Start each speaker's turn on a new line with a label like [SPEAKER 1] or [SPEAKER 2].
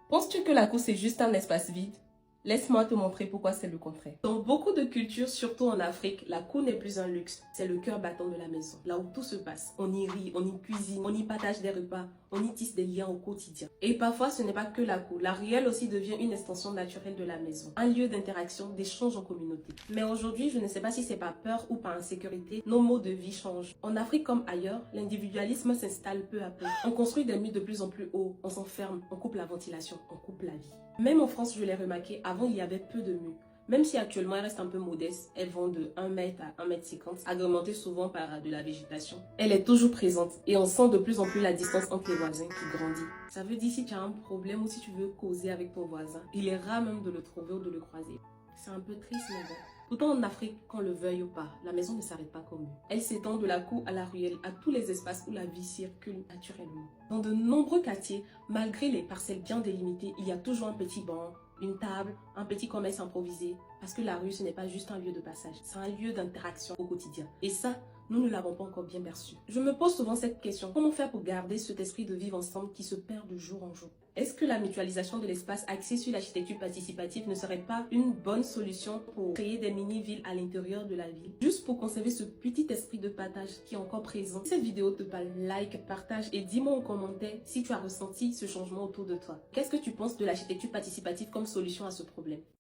[SPEAKER 1] Penses-tu que la cour c'est juste un espace vide? Laisse-moi te montrer pourquoi c'est le contraire. Dans beaucoup de cultures, surtout en Afrique, la cour n'est plus un luxe, c'est le cœur battant de la maison. Là où tout se passe, on y rit, on y cuisine, on y partage des repas, on y tisse des liens au quotidien. Et parfois, ce n'est pas que la cour. La ruelle aussi devient une extension naturelle de la maison. Un lieu d'interaction, d'échange en communauté. Mais aujourd'hui, je ne sais pas si c'est par peur ou par insécurité, nos modes de vie changent. En Afrique comme ailleurs, l'individualisme s'installe peu à peu. On construit des murs de plus en plus hauts, on s'enferme, on coupe la ventilation, on coupe la vie. Même en France, je l'ai remarqué, avant il y avait peu de murs. Même si actuellement elles restent un peu modestes, elles vont de 1 mètre à 1 mètre 50, agrémentées souvent par de la végétation. Elle est toujours présente et on sent de plus en plus la distance entre les voisins qui grandit. Ça veut dire si tu as un problème ou si tu veux causer avec ton voisin, il est rare même de le trouver ou de le croiser. C'est un peu triste mais bon. Pourtant en Afrique, qu'on le veuille ou pas, la maison ne s'arrête pas comme nous. Elle s'étend de la cour à la ruelle, à tous les espaces où la vie circule naturellement. Dans de nombreux quartiers, malgré les parcelles bien délimitées, il y a toujours un petit banc, une table, un petit commerce improvisé. Parce que la rue, ce n'est pas juste un lieu de passage, c'est un lieu d'interaction au quotidien. Et ça, nous ne l'avons pas encore bien perçu. Je me pose souvent cette question, comment faire pour garder cet esprit de vivre ensemble qui se perd de jour en jour? Est-ce que la mutualisation de l'espace axée sur l'architecture participative ne serait pas une bonne solution pour créer des mini-villes à l'intérieur de la ville? Juste pour conserver ce petit esprit de partage qui est encore présent. Si cette vidéo te parle, like, partage et dis-moi en commentaire si tu as ressenti ce changement autour de toi. Qu'est-ce que tu penses de l'architecture participative comme solution à ce problème?